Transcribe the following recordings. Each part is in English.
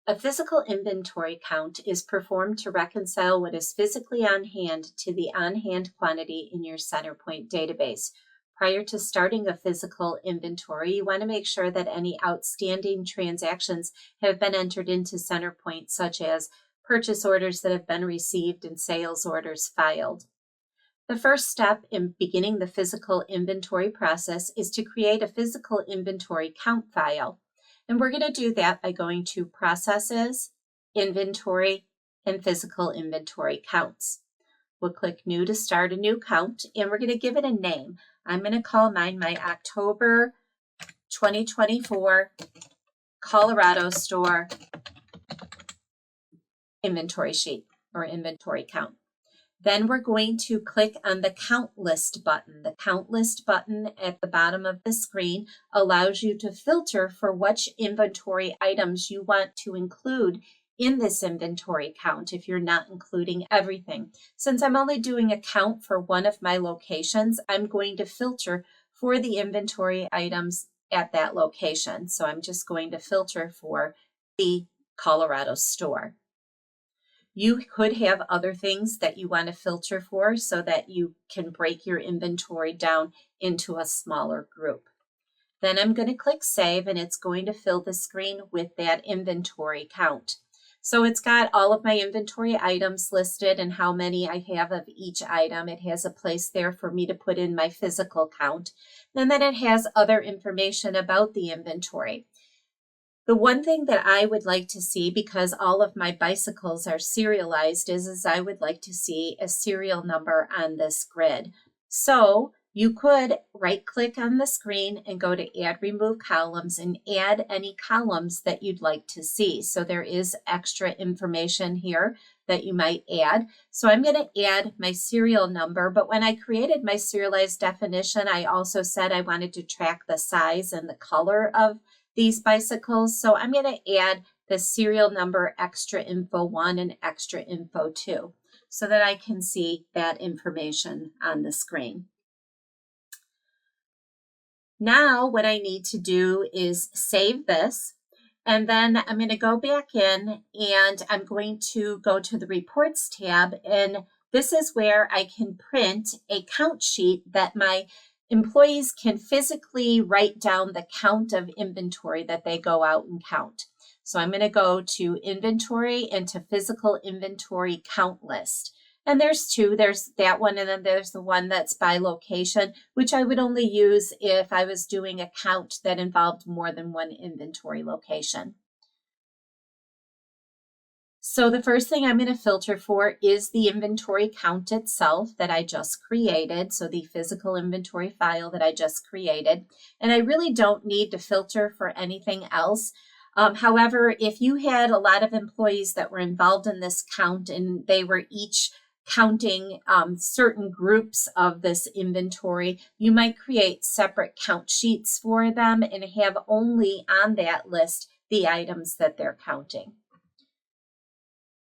A physical inventory count is performed to reconcile what is physically on hand to the on-hand quantity in your CenterPoint database. Prior to starting a physical inventory, you want to make sure that any outstanding transactions have been entered into CenterPoint, such as purchase orders that have been received and sales orders filed. The first step in beginning the physical inventory process is to create a physical inventory count file. And we're going to do that by going to Processes, Inventory, and Physical Inventory Counts. We'll click New to start a new count, and we're going to give it a name. I'm going to call mine my October 2024 Colorado Store inventory sheet or inventory count. Then we're going to click on the Count List button. The Count List button at the bottom of the screen allows you to filter for which inventory items you want to include in this inventory count if you're not including everything. Since I'm only doing a count for one of my locations, I'm going to filter for the inventory items at that location. So I'm just going to filter for the Colorado store. You could have other things that you want to filter for so that you can break your inventory down into a smaller group. Then I'm going to click Save, and it's going to fill the screen with that inventory count. So it's got all of my inventory items listed and how many I have of each item. It has a place there for me to put in my physical count. And then it has other information about the inventory. The one thing that I would like to see, because all of my bicycles are serialized, is I would like to see a serial number on this grid. So you could right-click on the screen and go to Add Remove Columns and add any columns that you'd like to see. So there is extra information here that you might add. So I'm going to add my serial number, but when I created my serialized definition, I also said I wanted to track the size and the color of these bicycles. So I'm going to add the serial number extra info 1 and extra info 2 so that I can see that information on the screen. Now what I need to do is save this, and then I'm going to go back in and I'm going to go to the Reports tab, and this is where I can print a count sheet that my employees can physically write down the count of inventory that they go out and count. So I'm going to go to Inventory and to Physical Inventory Count List. And there's two. There's that one, and then there's the one that's by location, which I would only use if I was doing a count that involved more than one inventory location. So the first thing I'm going to filter for is the inventory count itself that I just created. So the physical inventory file that I just created. And I really don't need to filter for anything else. However, if you had a lot of employees that were involved in this count and they were each counting certain groups of this inventory, you might create separate count sheets for them and have only on that list the items that they're counting.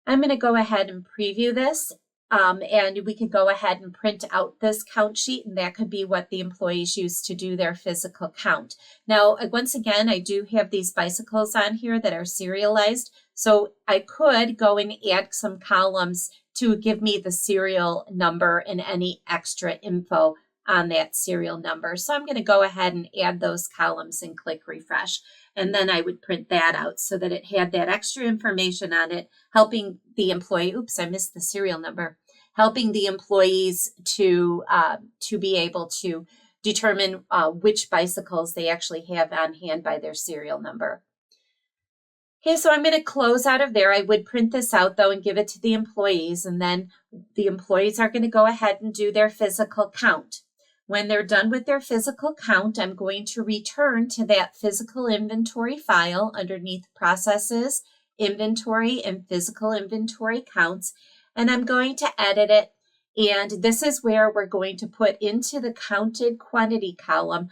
I'm going to go ahead and preview this, and we could go ahead and print out this count sheet, and that could be what the employees use to do their physical count. Now, once again, I do have these bicycles on here that are serialized, so I could go and add some columns to give me the serial number and any extra info on that serial number. So I'm going to go ahead and add those columns and click Refresh. And then I would print that out so that it had that extra information on it, helping the employee, oops, I missed the serial number, helping the employees to be able to determine which bicycles they actually have on hand by their serial number. Okay, so I'm going to close out of there. I would print this out though and give it to the employees, and then the employees are going to go ahead and do their physical count. When they're done with their physical count, I'm going to return to that physical inventory file underneath Processes, Inventory, and Physical Inventory Counts, and I'm going to edit it. And this is where we're going to put into the counted quantity column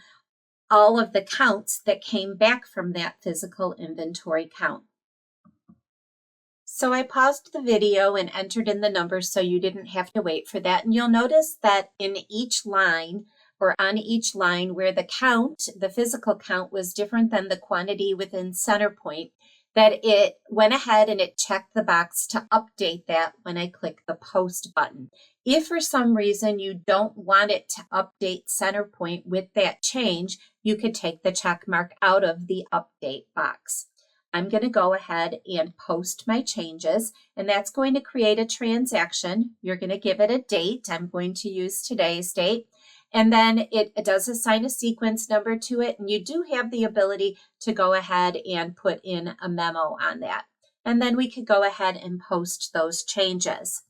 all of the counts that came back from that physical inventory count. So I paused the video and entered in the numbers so you didn't have to wait for that. And you'll notice that in each line or on each line where the count, the physical count was different than the quantity within CenterPoint, that it went ahead and it checked the box to update that when I click the post button. If for some reason you don't want it to update CenterPoint with that change, you could take the check mark out of the update box. I'm going to go ahead and post my changes, and that's going to create a transaction. You're going to give it a date. I'm going to use today's date. And then it does assign a sequence number to it, and you do have the ability to go ahead and put in a memo on that. And then we could go ahead and post those changes.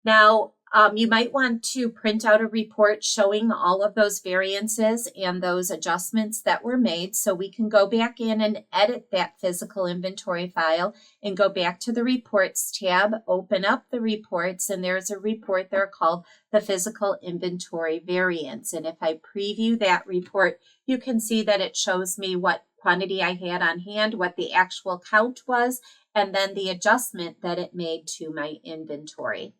Now, you might want to print out a report showing all of those variances and those adjustments that were made, so we can go back in and edit that physical inventory file and go back to the reports tab, open up the reports, and there's a report there called the physical inventory variance. And if I preview that report, you can see that it shows me what quantity I had on hand, what the actual count was, and then the adjustment that it made to my inventory.